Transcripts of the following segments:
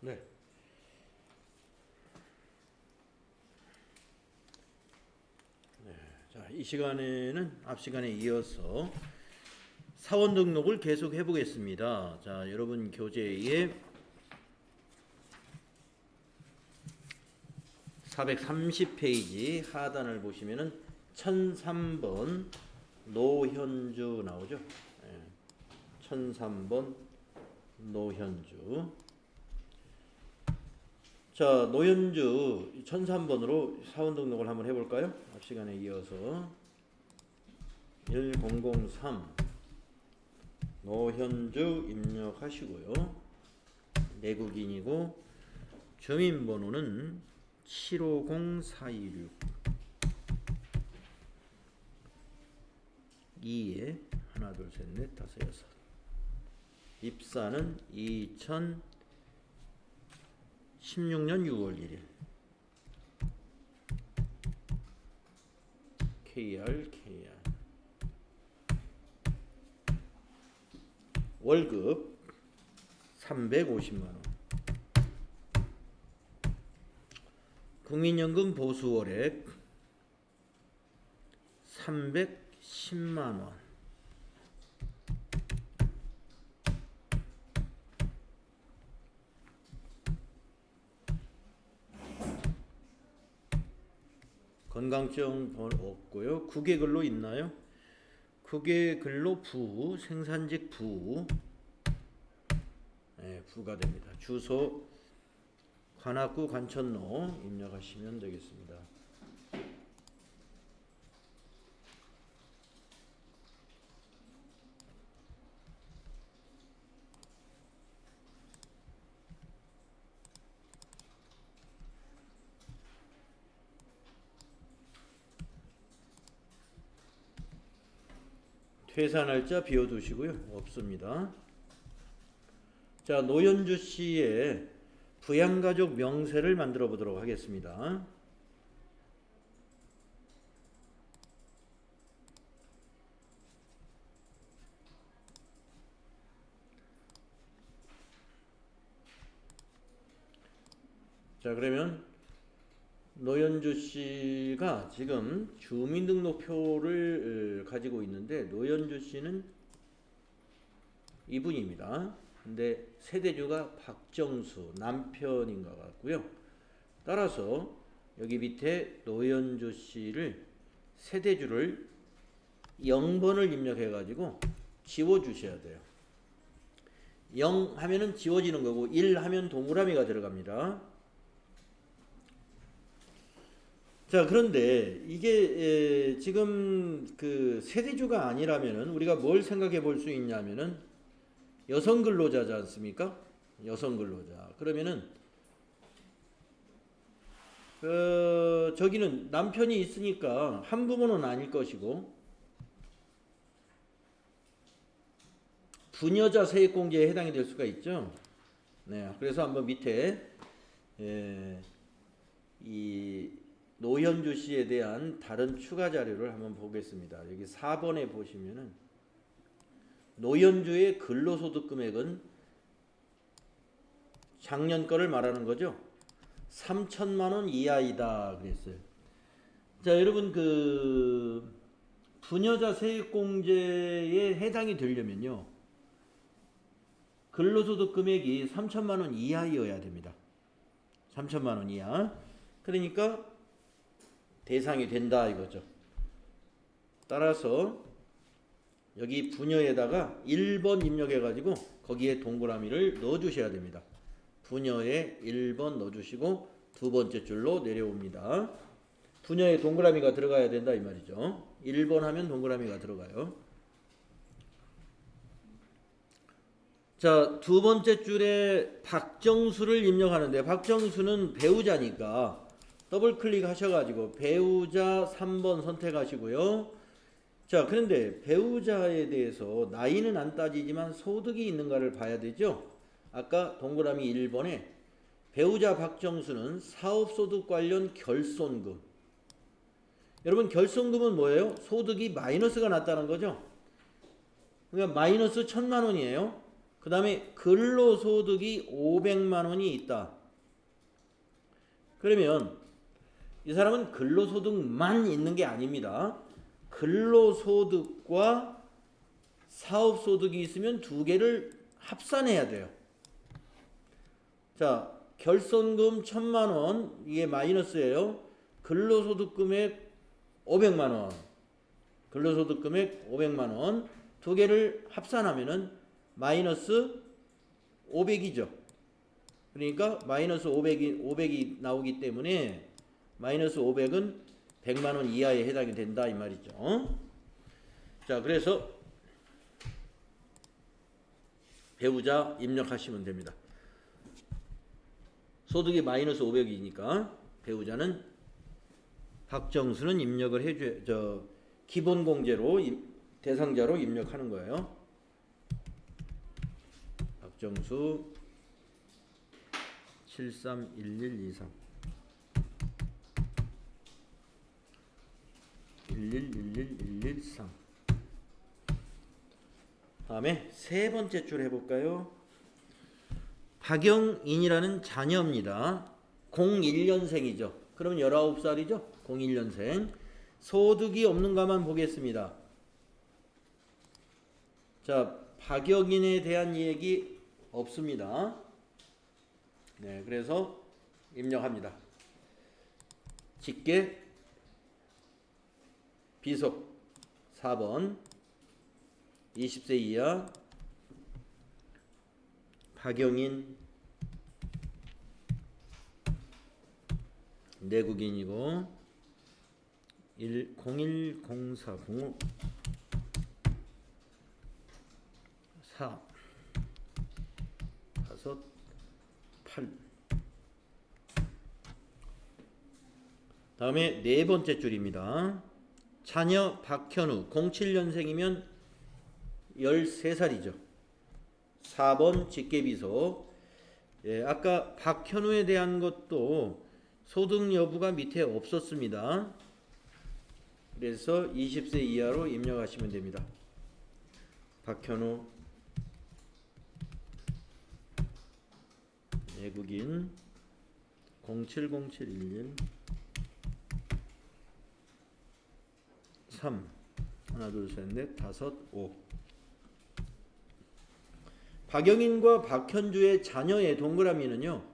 네. 자, 이 시간에는 앞 시간에 이어서 사원 등록을 계속 해보겠습니다. 자, 여러분 교재에 430페이지 하단을 보시면은 1003번 노현주 나오죠. 1003번 노현주. 자, 노현주 1003번으로 사원 등록을 한번 해볼까요? 앞 시간에 이어서 1003 노현주 입력하시고요. 내국인이고 주민번호는 750426 2에 하나 둘 셋 넷 다섯 여섯. 입사는 2016년 6월 1일. KR 월급 350만 원. 국민연금 보수월액 310만 원. 건강증 없고요. 국외근로 있나요? 국외근로 부, 생산직 부. 네, 부가 됩니다. 주소 관악구 관천로 입력하시면 되겠습니다. 퇴사 날짜 비워두시고요. 없습니다. 자, 노현주 씨의 부양가족 명세를 만들어 보도록 하겠습니다. 자, 그러면 노현주 씨가 지금 주민등록표를 가지고 있는데 노현주 씨는 이분입니다. 근데 세대주가 박정수 남편인 것 같고요. 따라서 여기 밑에 노현주 씨를 세대주를 0번을 입력해 가지고 지워 주셔야 돼요. 0 하면은 지워지는 거고 1 하면 동그라미가 들어갑니다. 자, 그런데 이게 지금 그 세대주가 아니라면은 우리가 뭘 생각해 볼 수 있냐면은 여성 근로자지 않습니까? 여성 근로자. 그러면은 저기는 남편이 있으니까 한부모는 아닐 것이고 부녀자 세액공제에 해당이 될 수가 있죠. 네, 그래서 한번 밑에 이 노현주 씨에 대한 다른 추가 자료를 한번 보겠습니다. 여기 4번에 보시면은 노현주의 근로소득 금액은 작년 거를 말하는 거죠. 3천만 원 이하이다 그랬어요. 자, 여러분 그 부녀자 세액공제에 해당이 되려면요. 근로소득 금액이 3천만 원 이하여야 됩니다. 3천만 원 이하. 그러니까 대상이 된다 이거죠. 따라서 여기 부녀에다가 1번 입력해 가지고 거기에 동그라미를 넣어 주셔야 됩니다. 부녀에 1번 넣어 주시고 두 번째 줄로 내려옵니다. 부녀에 동그라미가 들어가야 된다 이 말이죠. 1번 하면 동그라미가 들어가요. 자, 두 번째 줄에 박정수를 입력하는데 박정수는 배우자니까 더블 클릭하셔가지고 배우자 3번 선택하시고요. 자, 그런데 배우자에 대해서 나이는 안 따지지만 소득이 있는가를 봐야 되죠. 아까 동그라미 1번에 배우자 박정수는 사업소득 관련 결손금. 여러분 결손금은 뭐예요? 소득이 마이너스가 났다는 거죠. 그러니까 마이너스 1,000만 원이에요. 그 다음에 근로소득이 500만 원이 있다. 그러면 이 사람은 근로소득만 있는 게 아닙니다. 근로소득과 사업소득이 있으면 두 개를 합산해야 돼요. 자, 결손금 1000만 원, 이게 마이너스예요. 근로소득 금액 500만 원. 근로소득 금액 500만 원. 두 개를 합산하면은 마이너스 500이죠. 그러니까 마이너스 500이 나오기 때문에 마이너스 500은 100만 원 이하에 해당이 된다 이 말이죠. 자, 그래서 배우자 입력하시면 됩니다. 소득이 마이너스 500이니까 배우자는 박정수는 입력을 해줘야, 기본 공제로 대상자로 입력하는 거예요. 박정수 731123 1111113. 다음에 세 번째 줄 해볼까요? 박영인이라는 자녀입니다. 01년생이죠. 그럼 19살이죠. 01년생. 소득이 없는가만 보겠습니다. 자, 박영인에 대한 얘기 없습니다. 네, 그래서 입력합니다. 직계 비속 4번 20세 이하 박영인 내국인이고 0104 05 4 5 8. 다음에 네 번째 줄입니다. 자녀 박현우 07년생이면 13살이죠. 4번 직계비속. 예, 아까 박현우에 대한 것도 소득 여부가 밑에 없었습니다. 그래서 20세 이하로 입력하시면 됩니다. 박현우 외국인 070711 3 하나 둘 셋 넷 다섯 5. 박영인과 박현주의 자녀의 동그라미는요,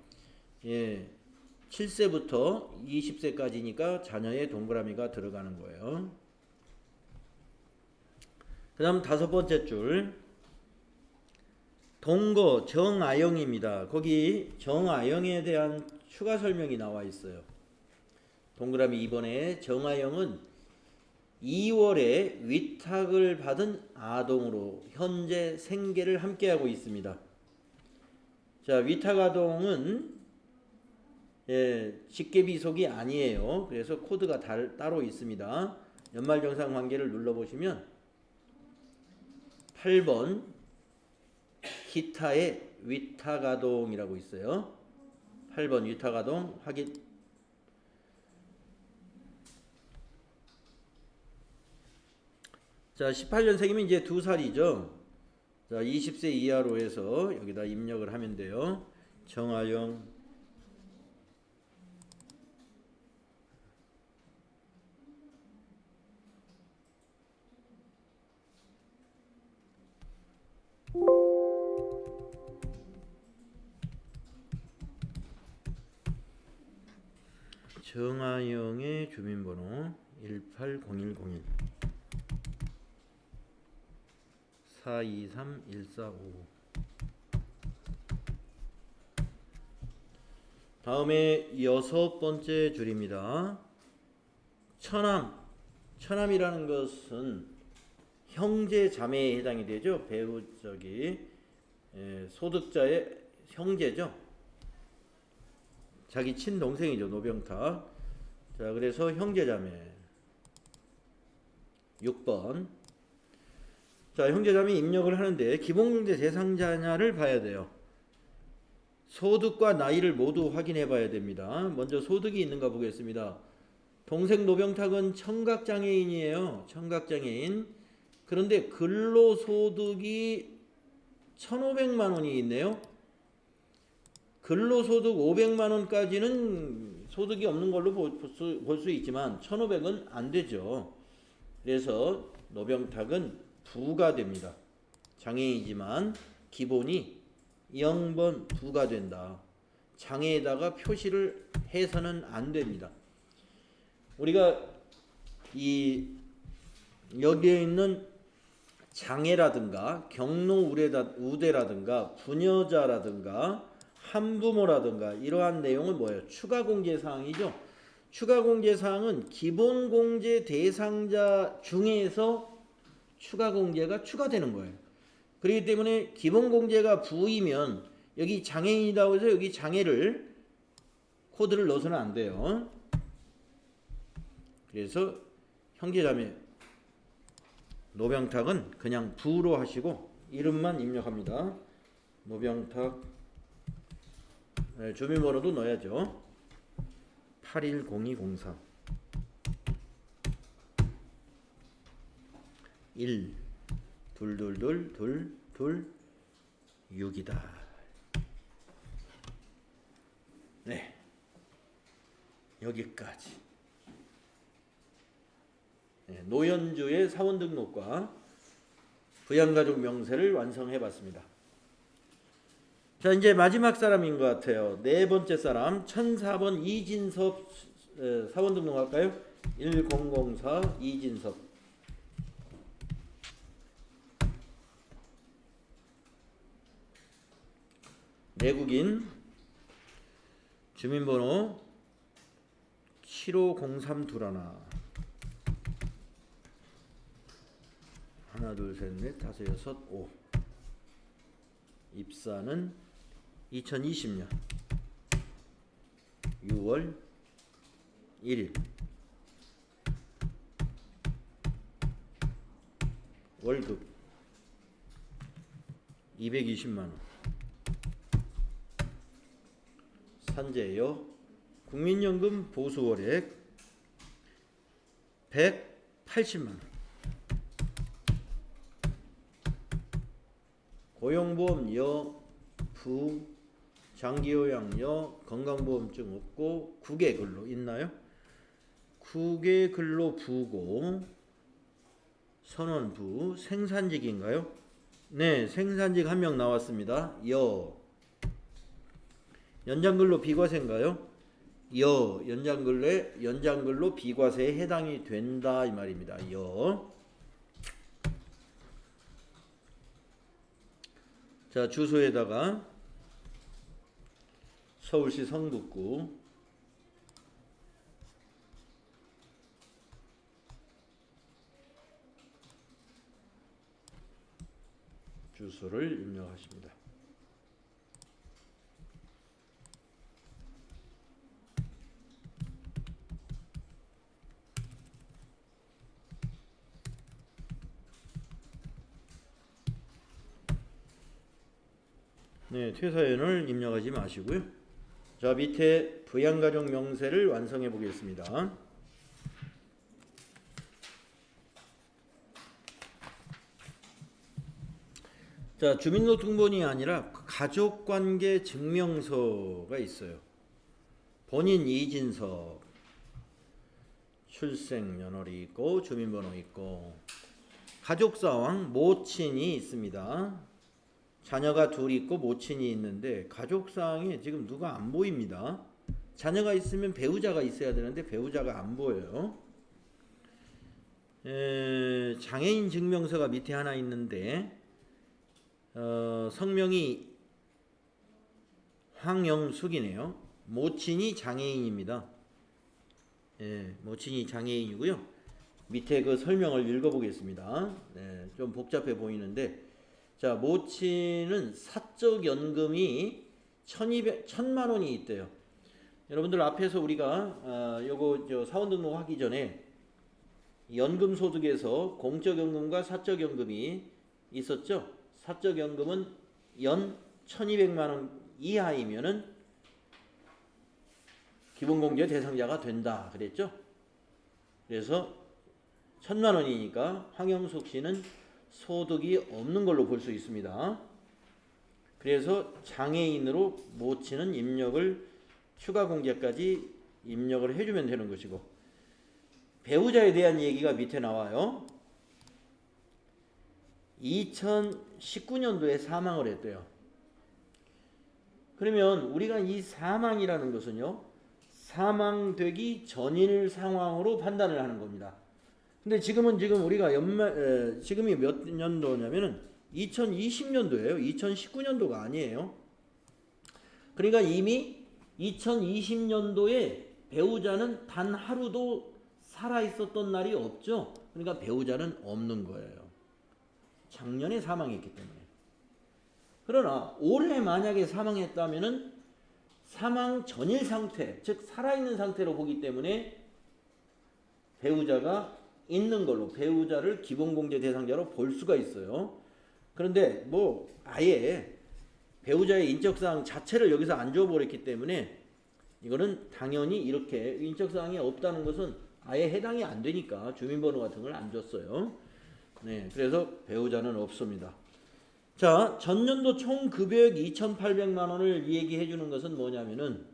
예, 7세부터 20세까지니까 자녀의 동그라미가 들어가는 거예요. 그 다음 다섯 번째 줄 동거 정아영입니다. 거기 정아영에 대한 추가 설명이 나와 있어요. 동그라미 2번에 정아영은 2월에 위탁을 받은 아동으로 현재 생계를 함께하고 있습니다. 자, 위탁아동은 직계비속이 아니에요. 그래서 코드가 따로 있습니다. 연말정산관계를 눌러보시면 8번 기타의 위탁아동이라고 있어요. 8번 위탁아동 확인. 자, 18년생이면 이제 2살이죠. 자, 20세 이하로 해서 여기다 입력을 하면 돼요. 정아영 정아영의 주민번호 180101 423145. 다음에 여섯 번째 줄입니다. 처남이라는 것은 형제 자매에 해당이 되죠. 배우 소득자의 형제죠. 자기 친동생이죠. 노병탁. 자, 그래서 형제자매 6번. 자, 형제자매 입력을 하는데 기본공제 대상자냐를 봐야 돼요. 소득과 나이를 모두 확인해 봐야 됩니다. 먼저 소득이 있는가 보겠습니다. 동생 노병탁은 청각장애인이에요. 청각장애인. 그런데 근로소득이 1,500만 원이 있네요. 근로소득 500만 원까지는 소득이 없는 걸로 볼 수 있지만 1,500은 안 되죠. 그래서 노병탁은 부가 됩니다. 장애이지만 기본이 0번 부가 된다. 장애에다가 표시를 해서는 안 됩니다. 우리가 이 여기에 있는 장애라든가 경로우대라든가 부녀자라든가 한부모라든가 이러한 내용은 뭐예요? 추가공제사항이죠. 추가공제사항은 기본공제 대상자 중에서 추가공제가 추가되는 거예요. 그렇기 때문에 기본공제가 부이면 여기 장애인이라고 해서 여기 장애를 코드를 넣어서는 안 돼요. 그래서 형제자매 노병탁은 그냥 부로 하시고 이름만 입력합니다. 노병탁. 주민번호도 넣어야죠. 810204 1 222 6이다. 네, 여기까지. 네, 노연주의 사원등록과 부양가족 명세를 완성해 봤습니다. 자, 이제 마지막 사람인 것 같아요. 네 번째 사람 1004번 이진섭 사원등록 할까요? 1004 이진섭. 내국인, 주민번호 750321 하나 둘 셋 넷 다섯 여섯 5. 입사는 2020년 6월 1일. 월급 220만 원. 산재요. 국민연금 보수월액 180만 원. 고용보험 여, 부, 장기요양 여, 건강보험증 없고 국외근로 있나요? 국외근로 부고 선원부. 생산직인가요? 네, 생산직 한 명 나왔습니다. 여. 연장근로 비과세인가요? 여. 연장근로 비과세에 해당이 된다 이 말입니다. 여. 자, 주소에다가 서울시 성북구 주소를 입력하십니다. 네, 퇴사연을 입력하지 마시고요. 자, 밑에 부양가족 명세를 완성해 보겠습니다. 자, 주민등록번이 아니라 가족관계 증명서가 있어요. 본인 이진섭, 출생 연월이 있고 주민번호 있고 가족상황 모친이 있습니다. 자녀가 둘 있고 모친이 있는데 가족상황에 지금 누가 안 보입니다. 자녀가 있으면 배우자가 있어야 되는데 배우자가 안 보여요. 장애인 증명서가 밑에 하나 있는데 성명이 황영숙이네요. 모친이 장애인입니다. 모친이 장애인이고요. 밑에 그 설명을 읽어보겠습니다. 좀 복잡해 보이는데, 자, 모친은 사적 연금이 1,000만 원이 있대요. 여러분들 앞에서 우리가 요거 사원 등록하기 전에 연금 소득에서 공적 연금과 사적 연금이 있었죠. 사적 연금은 연 1,200만 원 이하이면은 기본공제 대상자가 된다 그랬죠. 그래서 1,000만 원이니까 황영숙 씨는 소득이 없는 걸로 볼 수 있습니다. 그래서 장애인으로 모치는 입력을 추가 공제까지 입력을 해주면 되는 것이고, 배우자에 대한 얘기가 밑에 나와요. 2019년도에 사망을 했대요. 그러면 우리가 이 사망이라는 것은요, 사망되기 전일 상황으로 판단을 하는 겁니다. 근데 지금 우리가 지금이 몇 년도냐면은 2020년도예요. 2019년도가 아니에요. 그러니까 이미 2020년도에 배우자는 단 하루도 살아 있었던 날이 없죠. 그러니까 배우자는 없는 거예요. 작년에 사망했기 때문에. 그러나 올해 만약에 사망했다면은 사망 전일 상태, 즉 살아있는 상태로 보기 때문에 배우자가 있는 걸로, 배우자를 기본공제 대상자로 볼 수가 있어요. 그런데 뭐 아예 배우자의 인적사항 자체를 여기서 안 줘버렸기 때문에 이거는 당연히 이렇게 인적사항이 없다는 것은 아예 해당이 안 되니까 주민번호 같은 걸 안 줬어요. 네, 그래서 배우자는 없습니다. 자, 전년도 총 급여액 2,800만 원을 얘기해 주는 것은 뭐냐면은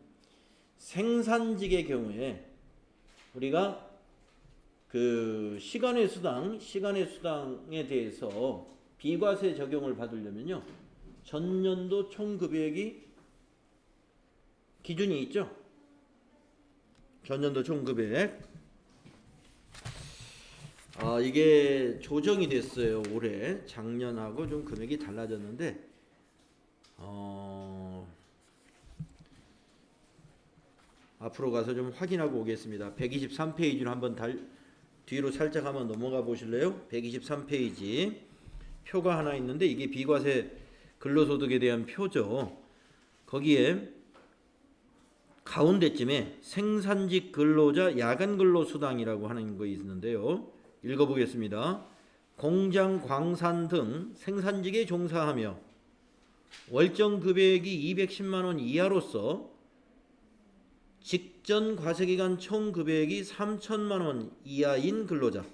생산직의 경우에 우리가 그 시간의 수당에 대해서 비과세 적용을 받으려면요, 전년도 총 급여액이 기준이 있죠. 전년도 총 급여액. 이게 조정이 됐어요. 올해 작년하고 좀 금액이 달라졌는데 앞으로 가서 좀 확인하고 오겠습니다. 123페이지로 한번 뒤로 살짝 한번 넘어가 보실래요? 123페이지 표가 하나 있는데 이게 비과세 근로소득에 대한 표죠. 거기에 가운데쯤에 생산직 근로자 야간 근로수당이라고 하는 거 있는데요. 읽어보겠습니다. 공장, 광산 등 생산직에 종사하며 월정 급여액이 210만 원 이하로서 직전 과세기간 총 급여액이 3천만 원 이하인 근로자,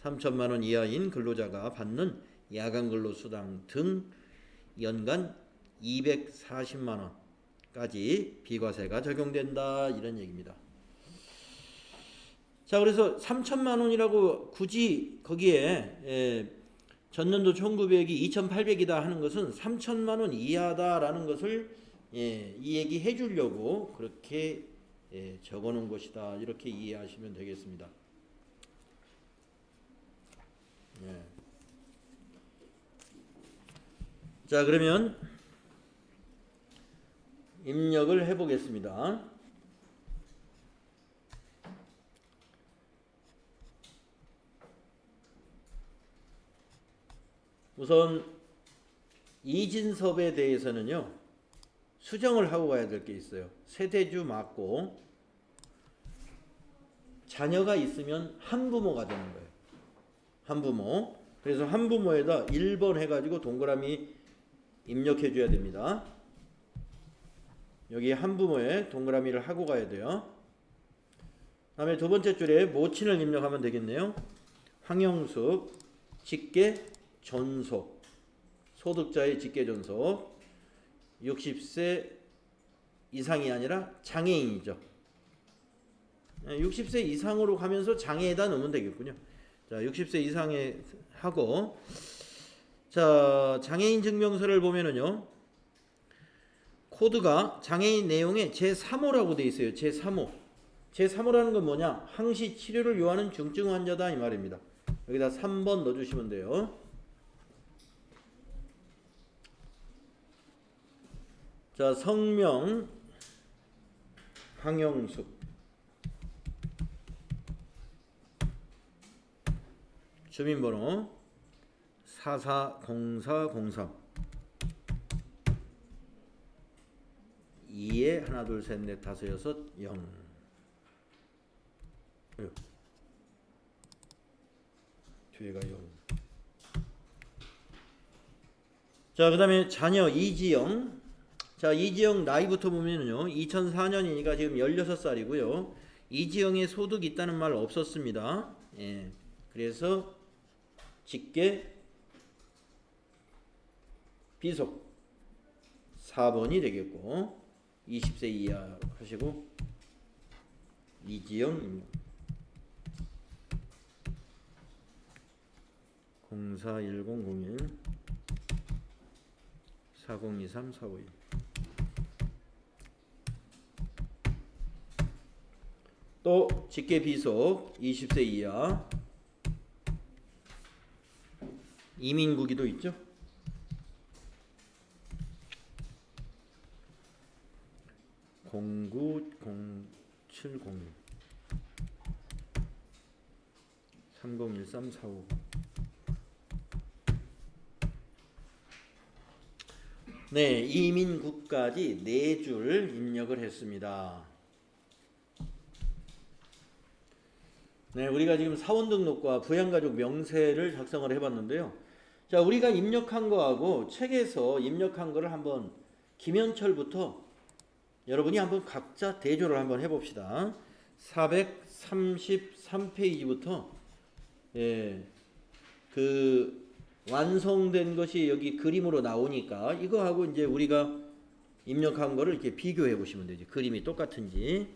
3천만 원 이하인 근로자가 받는 야간 근로수당 등 연간 240만 원까지 비과세가 적용된다, 이런 얘기입니다. 자, 그래서 3천만 원이라고 굳이 거기에 전년도 총급여액이 2,800이다 하는 것은 3천만 원 이하다라는 것을 이 얘기 해주려고 그렇게 적어놓은 것이다, 이렇게 이해하시면 되겠습니다. 자, 그러면 입력을 해보겠습니다. 우선 이진섭에 대해서는요, 수정을 하고 가야 될 게 있어요. 세대주 맞고 자녀가 있으면 한부모가 되는 거예요. 한부모. 그래서 한부모에다 1번 해가지고 동그라미 입력해 줘야 됩니다. 여기 한부모에 동그라미를 하고 가야 돼요. 다음에 두 번째 줄에 모친을 입력하면 되겠네요. 황영숙, 직계 존속, 소득자의 직계 존속, 60세 이상이 아니라 장애인이죠. 60세 이상으로 가면서 장애에다 넣으면 되겠군요. 자, 60세 이상에 하고, 자, 장애인 증명서를 보면은요, 코드가 장애인 내용에 제3호라고 돼 있어요. 제3호. 제3호라는 건 뭐냐? 항시 치료를 요하는 중증 환자다, 이 말입니다. 여기다 3번 넣어주시면 돼요. 자, 성명 황영숙, 주민번호 440403, 2에 하나 둘 셋 넷 다섯 여섯 0. 뒤에가 0. 자, 그 다음에 자녀 이지영. 자, 이지영 나이부터 보면은요, 2004년이니까 지금 16살이고요. 이지영의 소득 있다는 말 없었습니다. 그래서 직계 비속 4번이 되겠고 20세 이하 하시고 이지영 입력 041001 4023 451 또 직계 비속 20세 이하 이민국이도 있죠. 090706 301345 네, 이민국까지 4줄 입력을 했습니다. 네, 우리가 지금 사원 등록과 부양가족 명세를 작성을 해봤는데요. 자, 우리가 입력한 거하고 책에서 입력한 거를 한번 김현철부터 여러분이 한번 각자 대조를 한번 해봅시다. 433페이지부터 그 완성된 것이 여기 그림으로 나오니까 이거하고 이제 우리가 입력한 거를 이렇게 비교해 보시면 되지. 그림이 똑같은지.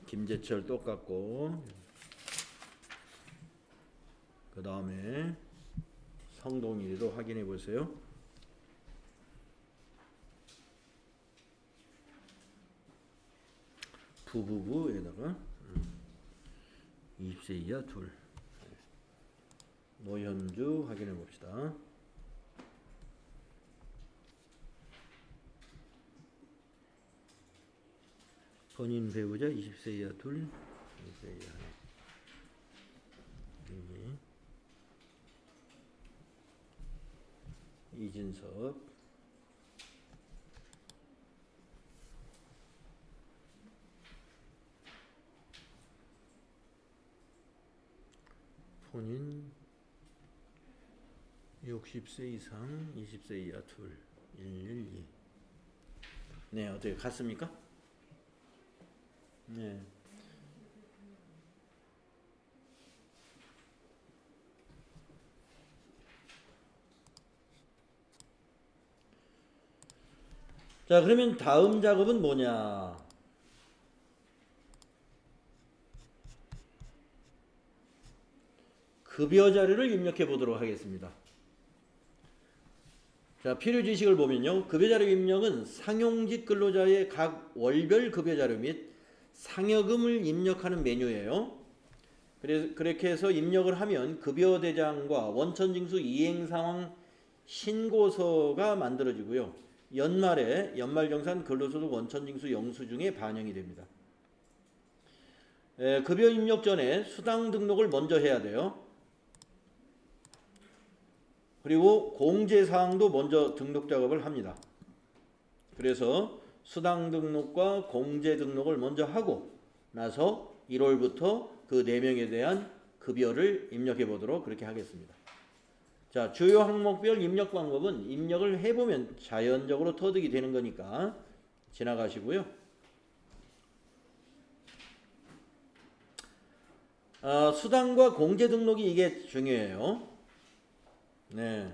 김재철 똑같고, 그 다음에 성동일이도 확인해 보세요. 부부부에다가 20세 이하 둘. 노현주 확인해 봅시다. 본인 배우자 20세 이하 둘, 20세 이하 이진섭, 본인 60세 이상 20세 이하 둘 112. 네, 어떻게 같습니까? 네. 자, 그러면 다음 작업은 뭐냐? 급여 자료를 입력해 보도록 하겠습니다. 자, 필요 지식을 보면요. 급여 자료 입력은 상용직 근로자의 각 월별 급여 자료 및 상여금을 입력하는 메뉴예요. 그래서 그렇게 해서 입력을 하면 급여 대장과 원천징수 이행 상황 신고서가 만들어지고요. 연말에 연말정산 근로소득 원천징수 영수증에 반영이 됩니다. 급여 입력 전에 수당 등록을 먼저 해야 돼요. 그리고 공제사항도 먼저 등록 작업을 합니다. 그래서 수당 등록과 공제 등록을 먼저 하고 나서 1월부터 그 4명에 대한 급여를 입력해 보도록 그렇게 하겠습니다. 자, 주요 항목별 입력 방법은 입력을 해보면 자연적으로 터득이 되는 거니까 지나가시고요. 수당과 공제 등록이 이게 중요해요. 네.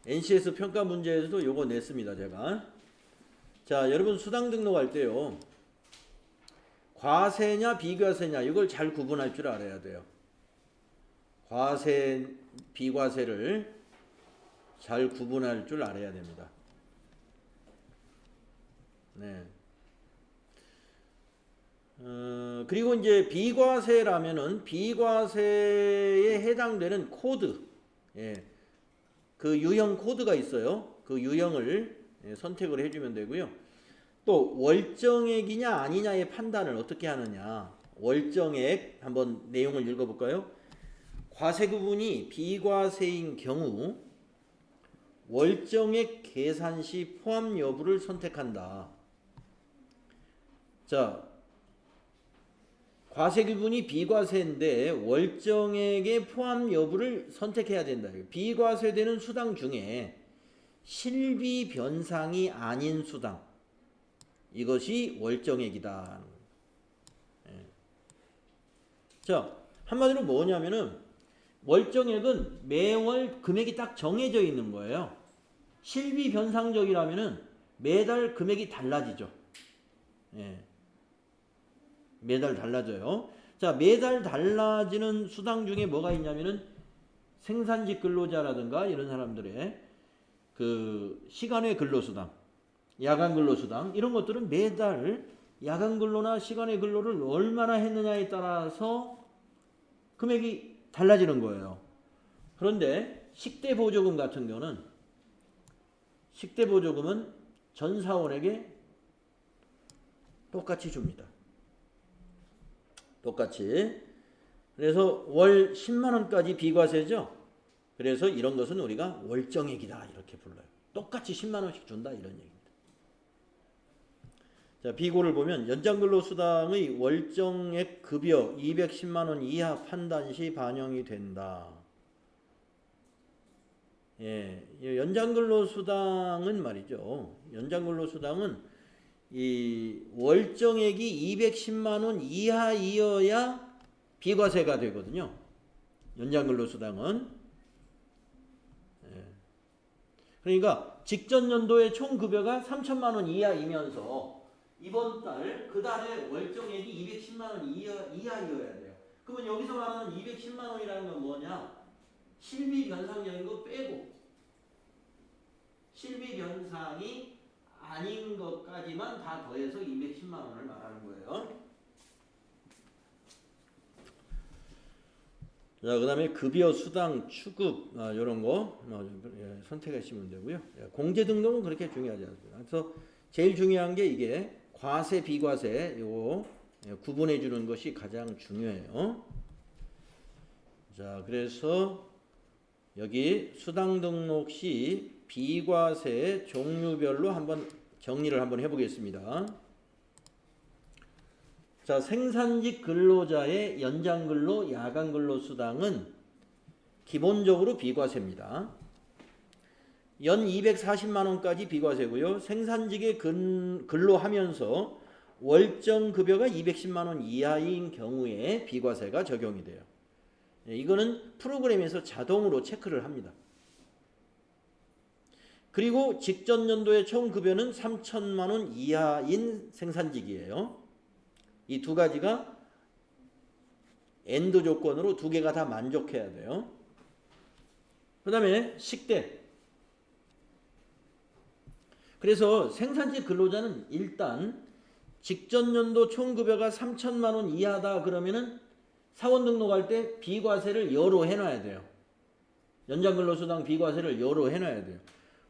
NCS 평가 문제에서도 요거 냈습니다, 제가. 자, 여러분 수당 등록할 때요. 과세냐 비과세냐 이걸 잘 구분할 줄 알아야 돼요. 과세, 비과세를 잘 구분할 줄 알아야 됩니다. 네. 그리고 이제 비과세라면은 비과세에 해당되는 코드, 그 유형 코드가 있어요. 그 유형을 선택을 해주면 되고요. 또 월정액이냐 아니냐의 판단을 어떻게 하느냐. 월정액 한번 내용을 읽어볼까요? 과세구분이 비과세인 경우 월정액 계산 시 포함 여부를 선택한다. 자, 과세구분이 비과세인데 월정액의 포함 여부를 선택해야 된다. 비과세되는 수당 중에 실비 변상이 아닌 수당, 이것이 월정액이다. 자, 한마디로 뭐냐면은 월정액은 매월 금액이 딱 정해져 있는 거예요. 실비 변상적이라면은 매달 금액이 달라지죠. 예. 매달 달라져요. 자, 매달 달라지는 수당 중에 뭐가 있냐면은 생산직 근로자라든가 이런 사람들의 그 시간외 근로수당, 야간 근로수당 이런 것들은 매달 야간 근로나 시간외 근로를 얼마나 했느냐에 따라서 금액이 달라지는 거예요. 그런데 식대보조금 같은 경우는 식대보조금은 전 사원에게 똑같이 줍니다. 똑같이. 그래서 월 10만 원까지 비과세죠. 그래서 이런 것은 우리가 월정액이다 이렇게 불러요. 똑같이 10만 원씩 준다 이런 얘기입니다. 자, 비고를 보면 연장근로수당의 월정액 급여 210만 원 이하 판단 시 반영이 된다. 예, 연장근로수당은 말이죠. 연장근로수당은 이 월정액이 210만 원 이하이어야 비과세가 되거든요. 연장근로수당은. 예. 그러니까 직전 연도의 총 급여가 3천만 원 이하이면서 이번 달 그 달에 월정액이 210만 원 이하이어야 돼요. 그러면 여기서 말하는 210만 원이라는 건 뭐냐? 실비 변상적인 거 빼고 실비 변상이 아닌 것까지만 다 더해서 210만 원을 말하는 거예요. 자, 그 다음에 급여, 수당, 추급 이런 거 선택하시면 되고요. 공제 등록은 그렇게 중요하지 않습니다. 그래서 제일 중요한 게 이게 과세, 비과세 이거 구분해 주는 것이 가장 중요해요. 자, 그래서 여기 수당 등록 시 비과세 종류별로 한번 정리를 한번 해보겠습니다. 자, 생산직 근로자의 연장근로, 야간근로 수당은 기본적으로 비과세입니다. 연 240만 원까지 비과세고요. 생산직에 근로하면서 월정 급여가 210만 원 이하인 경우에 비과세가 적용이 돼요. 이거는 프로그램에서 자동으로 체크를 합니다. 그리고 직전 연도의 총 급여는 3천만 원 이하인 생산직이에요. 이 두 가지가 엔드 조건으로 두 개가 다 만족해야 돼요. 그 다음에 식대. 그래서 생산직 근로자는 일단 직전 연도 총 급여가 3천만 원 이하다 그러면은 사원 등록할 때 비과세를 여로 해놔야 돼요. 연장근로수당 비과세를 여로 해놔야 돼요.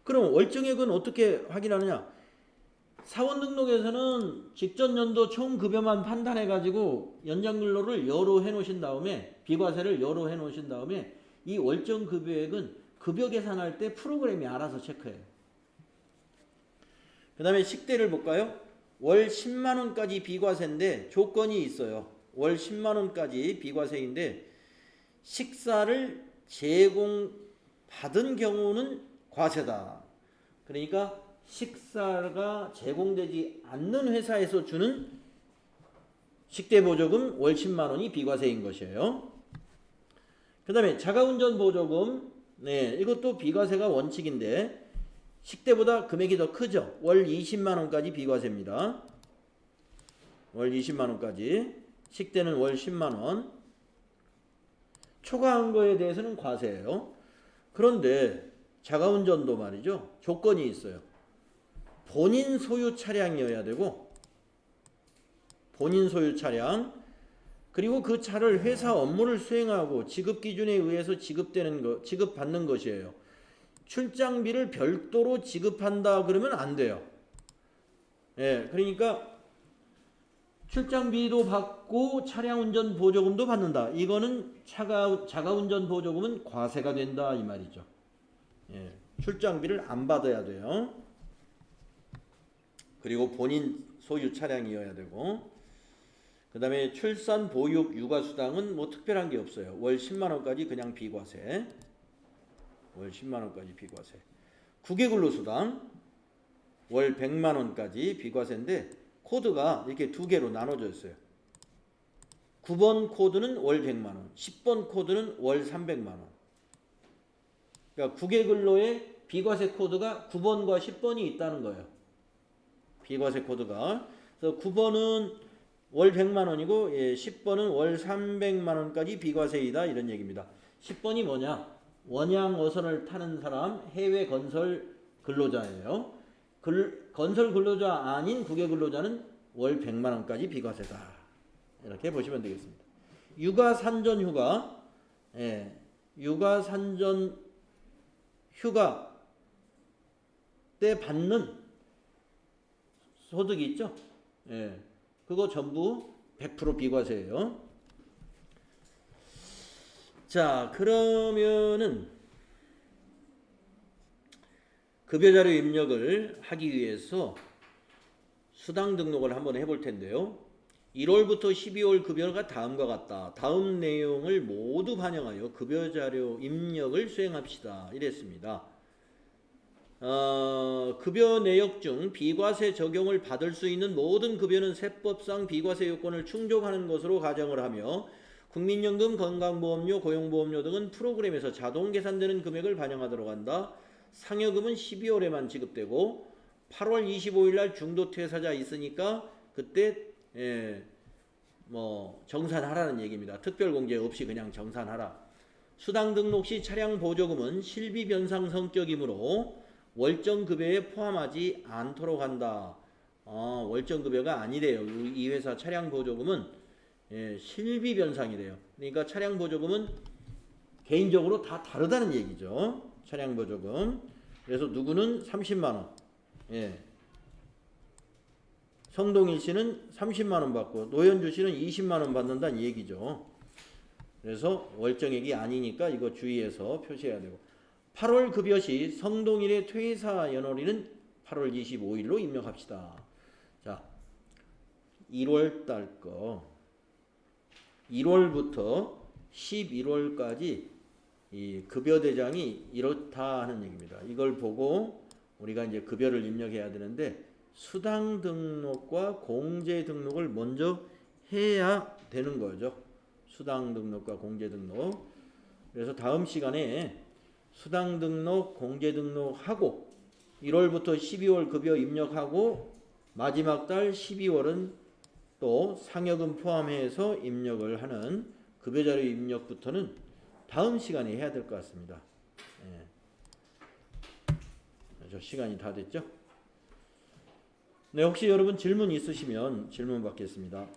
그럼 월정액은 어떻게 확인하느냐? 사원 등록에서는 직전 연도 총 급여만 판단해 가지고 연장근로를 여로 해 놓으신 다음에 비과세를 여로 해 놓으신 다음에 이 월정 급여액은 급여 계산할 때 프로그램이 알아서 체크해요. 그 다음에 식대를 볼까요? 월 10만 원까지 비과세인데 조건이 있어요. 월 10만 원까지 비과세인데 식사를 제공받은 경우는 과세다. 그러니까 식사가 제공되지 않는 회사에서 주는 식대보조금 월 10만 원이 비과세인 것이에요. 그 다음에 자가운전 보조금, 네, 이것도 비과세가 원칙인데 식대보다 금액이 더 크죠. 월 20만 원까지 비과세입니다. 월 20만 원까지. 식대는 월 10만 원. 초과한 거에 대해서는 과세예요. 그런데 자가운전도 말이죠. 조건이 있어요. 본인 소유 차량이어야 되고 본인 소유 차량 그리고 그 차를 회사 업무를 수행하고 지급 기준에 의해서 지급받는 것이에요. 출장비를 별도로 지급한다 그러면 안 돼요. 예, 그러니까 출장비도 받고 차량 운전 보조금도 받는다. 이거는 자가운전 보조금은 과세가 된다 이 말이죠. 예, 출장비를 안 받아야 돼요. 그리고 본인 소유 차량이어야 되고 그 다음에 출산 보육 육아수당은 뭐 특별한 게 없어요. 월 10만 원까지 그냥 비과세. 월 10만 원까지 비과세. 국외근로수당 월 100만 원까지 비과세인데 코드가 이렇게 두 개로 나눠져 있어요. 9번 코드는 월 100만 원, 10번 코드는 월 300만 원. 그러니까 국외근로에 비과세 코드가 9번과 10번이 있다는 거예요. 비과세 코드가. 그래서 9번은 월 100만 원이고 10번은 월 300만 원까지 비과세이다 이런 얘기입니다. 10번이 뭐냐? 원양 어선을 타는 사람 해외 건설 근로자예요. 건설 근로자 아닌 국외 근로자는 월 100만 원까지 비과세다. 이렇게 보시면 되겠습니다. 육아 산전 휴가, 육아 산전 휴가 때 받는 소득이 있죠? 그거 전부 100% 비과세예요. 자, 그러면은 급여자료 입력을 하기 위해서 수당 등록을 한번 해볼 텐데요. 1월부터 12월 급여가 다음과 같다. 다음 내용을 모두 반영하여 급여자료 입력을 수행합시다. 이랬습니다. 급여 내역 중 비과세 적용을 받을 수 있는 모든 급여는 세법상 비과세 요건을 충족하는 것으로 가정을 하며 국민연금, 건강보험료, 고용보험료 등은 프로그램에서 자동 계산되는 금액을 반영하도록 한다. 상여금은 12월에만 지급되고 8월 25일 날 중도 퇴사자 있으니까 그때 정산하라는 얘기입니다. 특별공제 없이 그냥 정산하라. 수당 등록 시 차량 보조금은 실비 변상 성격이므로 월정 급여에 포함하지 않도록 한다. 월정 급여가 아니래요. 이 회사 차량 보조금은 실비 변상이래요. 그러니까 차량 보조금은 개인적으로 다 다르다는 얘기죠. 차량 보조금. 그래서 누구는 30만 원. 성동일 씨는 30만 원 받고 노현주 씨는 20만 원 받는다는 얘기죠. 그래서 월정액이 아니니까 이거 주의해서 표시해야 되고 8월 급여 시 성동일의 퇴사 연월일은 8월 25일로 입력합시다. 자, 1월 달 거 1월부터 11월까지 이 급여 대장이 이렇다 하는 얘기입니다. 이걸 보고 우리가 이제 급여를 입력해야 되는데 수당 등록과 공제 등록을 먼저 해야 되는 거죠. 수당 등록과 공제 등록. 그래서 다음 시간에 수당 등록, 공제 등록하고 1월부터 12월 급여 입력하고 마지막 달 12월은 또 상여금 포함해서 입력을 하는 급여자료 입력부터는 다음 시간에 해야 될 것 같습니다. 저 시간이 다 됐죠? 네, 혹시 여러분 질문 있으시면 질문 받겠습니다.